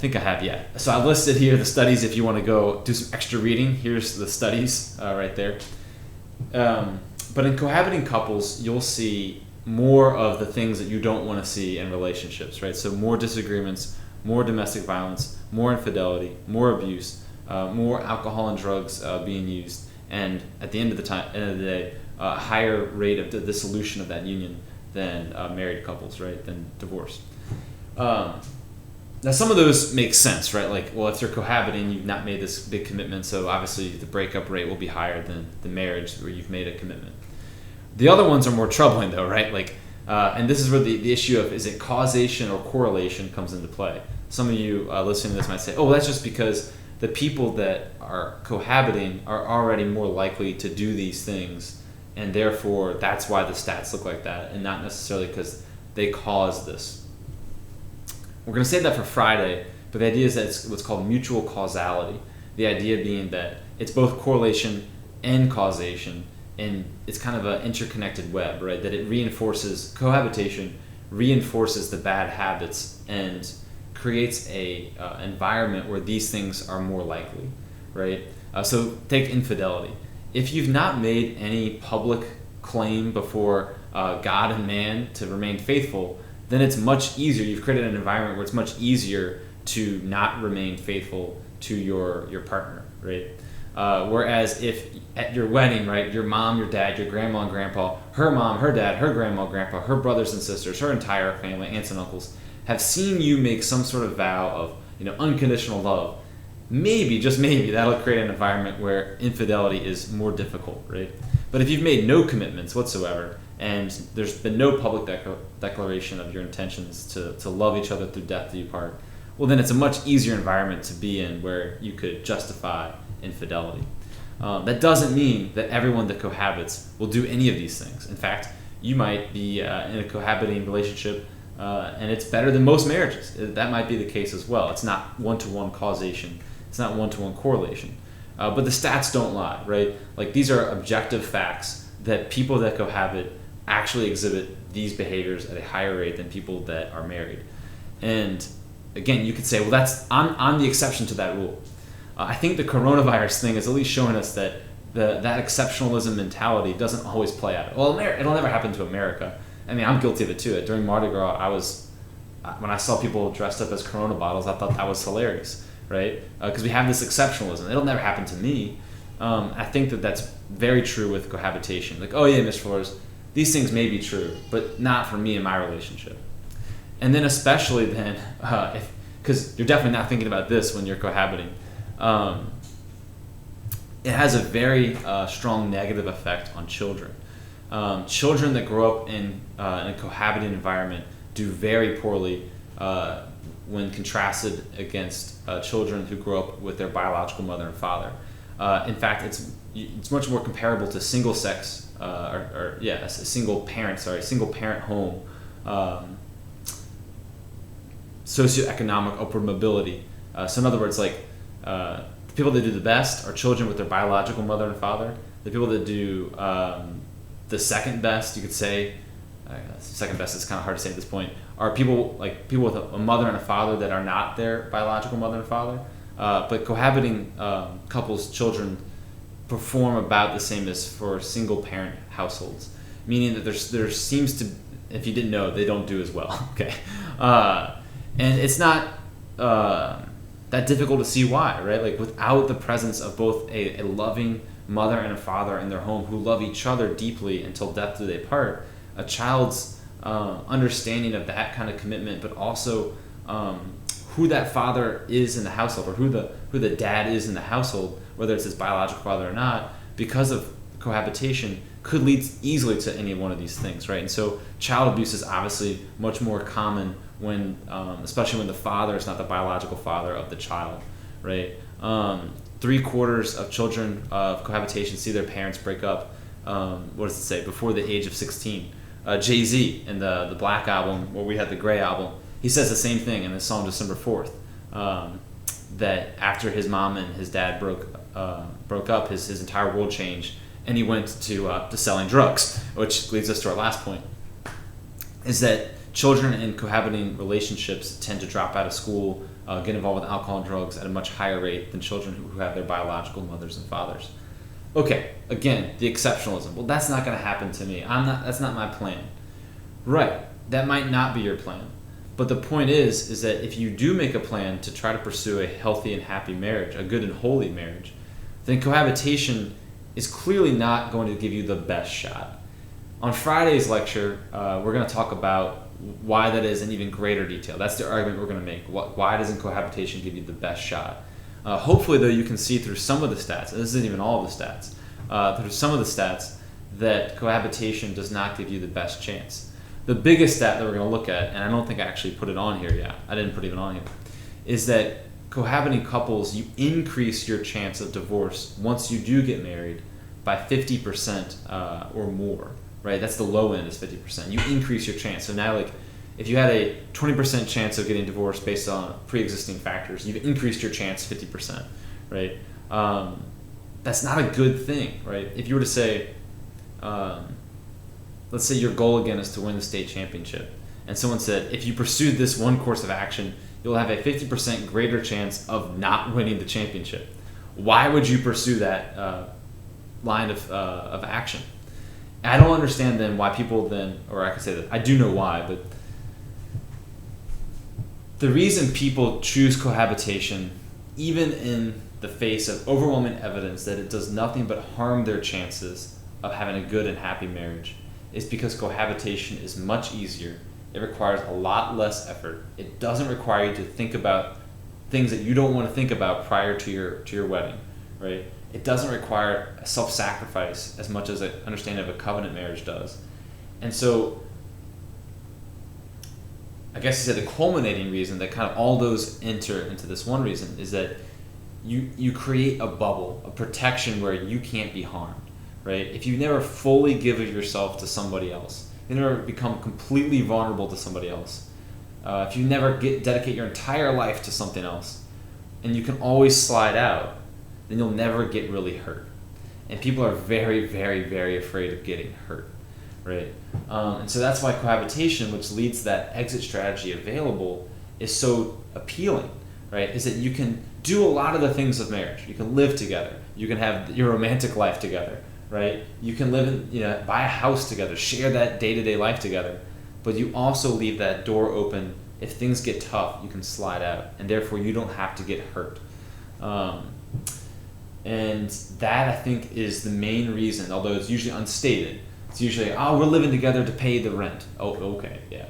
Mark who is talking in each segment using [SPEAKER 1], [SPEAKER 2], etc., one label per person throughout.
[SPEAKER 1] think I have, yeah. So I listed here the studies if you want to go do some extra reading. Here's the studies right there. But in cohabiting couples, you'll see more of the things that you don't want to see in relationships, right? So more disagreements, more domestic violence, more infidelity, more abuse, more alcohol and drugs being used, and at the end of the day, a higher rate of the dissolution of that union than married couples, right? Than divorce. Now some of those make sense, right? Like, well, if you're cohabiting, you've not made this big commitment, so obviously the breakup rate will be higher than the marriage where you've made a commitment. The other ones are more troubling though, right? Like, and this is where the issue of is it causation or correlation comes into play. Some of you listening to this might say, oh, well, that's just because the people that are cohabiting are already more likely to do these things, and therefore that's why the stats look like that, and not necessarily because they caused this. We're going to save that for Friday, but the idea is that it's what's called mutual causality. The idea being that it's both correlation and causation, and it's kind of an interconnected web, right? That it reinforces, cohabitation reinforces the bad habits and creates a environment where these things are more likely, right? So take infidelity. If you've not made any public claim before God and man to remain faithful, then it's much easier. You've created an environment where it's much easier to not remain faithful to your partner, right? Whereas if at your wedding, right, your mom, your dad, your grandma and grandpa, her mom, her dad, her grandma, grandpa, her brothers and sisters, her entire family, aunts and uncles, have seen you make some sort of vow of, unconditional love, maybe, just maybe, that'll create an environment where infidelity is more difficult, right? But if you've made no commitments whatsoever, and there's been no public declaration of your intentions to love each other through death do you part, well, then it's a much easier environment to be in where you could justify infidelity. That doesn't mean that everyone that cohabits will do any of these things. In fact, you might be in a cohabiting relationship and it's better than most marriages. That might be the case as well. It's not one-to-one causation. It's not one-to-one correlation. But the stats don't lie, right? Like, these are objective facts that people that cohabit actually exhibit these behaviors at a higher rate than people that are married. And again, you could say, well, I'm the exception to that rule. I think the coronavirus thing is at least showing us that that exceptionalism mentality doesn't always play out. Well, it'll never happen to America. I mean, I'm guilty of it too. During Mardi Gras, when I saw people dressed up as Corona bottles, I thought that was hilarious, right? Because we have this exceptionalism. It'll never happen to me. I think that's very true with cohabitation. Like, oh yeah, Ms. Flores, these things may be true, but not for me in my relationship. And then especially then, because you're definitely not thinking about this when you're cohabiting, it has a very strong negative effect on children. Children that grow up in a cohabiting environment do very poorly when contrasted against children who grow up with their biological mother and father. In fact, it's much more comparable to single parent home, socioeconomic upward mobility. So in other words, like the people that do the best are children with their biological mother and father. The people that do the second best, you could say, second best is kind of hard to say at this point, are people with a mother and a father that are not their biological mother and father. But cohabiting couples' children perform about the same as for single parent households, meaning that there seems to, if you didn't know, they don't do as well. Okay, and it's not that difficult to see why, right? Like, without the presence of both a loving mother and a father in their home who love each other deeply until death do they part, a child's understanding of that kind of commitment, but also who that father is in the household, or who the dad is in the household, whether it's his biological father or not, because of cohabitation, could lead easily to any one of these things, right? And so child abuse is obviously much more common when, especially when the father is not the biological father of the child, right? 3/4 of children of cohabitation see their parents break up, what does it say, before the age of 16. Jay-Z in the Black album, where we had the Gray album, he says the same thing in the song December 4th, that after his mom and his dad broke up, his entire world changed, and he went to selling drugs, which leads us to our last point, is that children in cohabiting relationships tend to drop out of school get involved with alcohol and drugs at a much higher rate than children who have their biological mothers and fathers. Okay, again, the exceptionalism. Well, that's not going to happen to me. That's not my plan. Right, that might not be your plan. But the point is that if you do make a plan to try to pursue a healthy and happy marriage, a good and holy marriage, then cohabitation is clearly not going to give you the best shot. On Friday's lecture, we're going to talk about why that is in even greater detail. That's the argument we're going to make. Why doesn't cohabitation give you the best shot? Hopefully, though, you can see through some of the stats, and this isn't even all of the stats, through some of the stats that cohabitation does not give you the best chance. The biggest stat that we're going to look at, and I don't think I actually put it on here yet, I didn't put it even on here, is that cohabiting couples, you increase your chance of divorce once you do get married by 50% or more, right? That's the low end is 50%. You increase your chance. So now, like, if you had a 20% chance of getting divorced based on pre-existing factors, you've increased your chance 50%, right? That's not a good thing, right? If you were to say, let's say your goal again is to win the state championship, and someone said, if you pursue this one course of action, you'll have a 50% greater chance of not winning the championship. Why would you pursue that line of action? I don't understand then why people then, or I could say that I do know why, but the reason people choose cohabitation, even in the face of overwhelming evidence that it does nothing but harm their chances of having a good and happy marriage, is because cohabitation is much easier. It requires a lot less effort. It doesn't require you to think about things that you don't want to think about prior to your wedding, right? It doesn't require a self-sacrifice as much as an understanding of a covenant marriage does. And so I guess you said the culminating reason that kind of all those enter into this one reason is that you create a bubble, a protection where you can't be harmed, right? If you never fully give of yourself to somebody else, you never become completely vulnerable to somebody else, if you never dedicate your entire life to something else, and you can always slide out, then you'll never get really hurt. And people are very, very, very afraid of getting hurt, right? And so that's why cohabitation, which leads to that exit strategy available, is so appealing, right? Is that you can do a lot of the things of marriage. You can live together. You can have your romantic life together, right? You can live in, buy a house together, share that day-to-day life together. But you also leave that door open. If things get tough, you can slide out, and therefore you don't have to get hurt. And that, I think, is the main reason, although it's usually unstated. It's usually, we're living together to pay the rent. Oh, okay, yeah.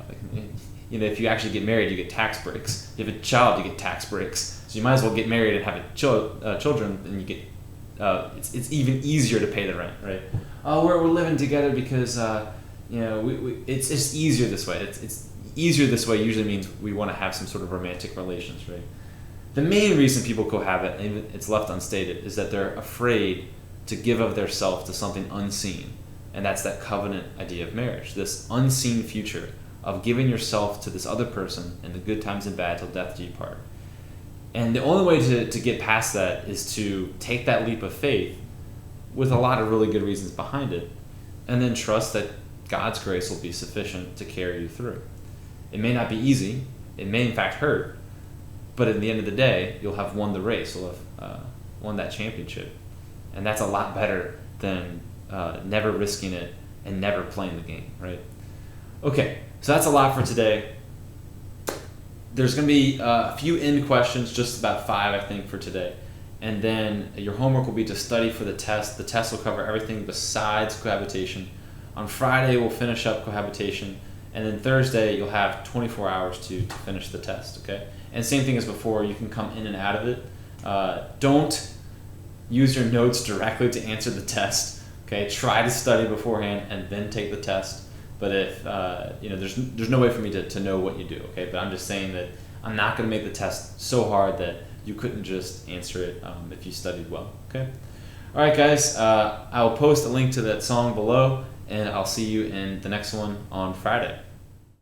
[SPEAKER 1] If you actually get married, you get tax breaks. If you have a child, you get tax breaks. So you might as well get married and have children, and you get it's even easier to pay the rent, right? We're living together because it's just easier this way. It's easier this way usually means we want to have some sort of romantic relations, right? The main reason people cohabit, and it's left unstated, is that they're afraid to give of their self to something unseen. And that's that covenant idea of marriage, this unseen future of giving yourself to this other person in the good times and bad till death do you part. And the only way to get past that is to take that leap of faith with a lot of really good reasons behind it, and then trust that God's grace will be sufficient to carry you through. It may not be easy. It may in fact hurt. But at the end of the day, you'll have won the race. You'll have won that championship. And that's a lot better than never risking it and never playing the game, right? Okay, so that's a lot for today. There's going to be a few end questions, just about 5, I think, for today. And then your homework will be to study for the test. The test will cover everything besides cohabitation. On Friday, we'll finish up cohabitation. And then Thursday, you'll have 24 hours to finish the test, okay? And same thing as before, you can come in and out of it. Don't use your notes directly to answer the test, okay? Try to study beforehand and then take the test. But if, there's no way for me to know what you do, okay? But I'm just saying that I'm not going to make the test so hard that you couldn't just answer it if you studied well, okay? All right, guys, I will post a link to that song below, and I'll see you in the next one on Friday.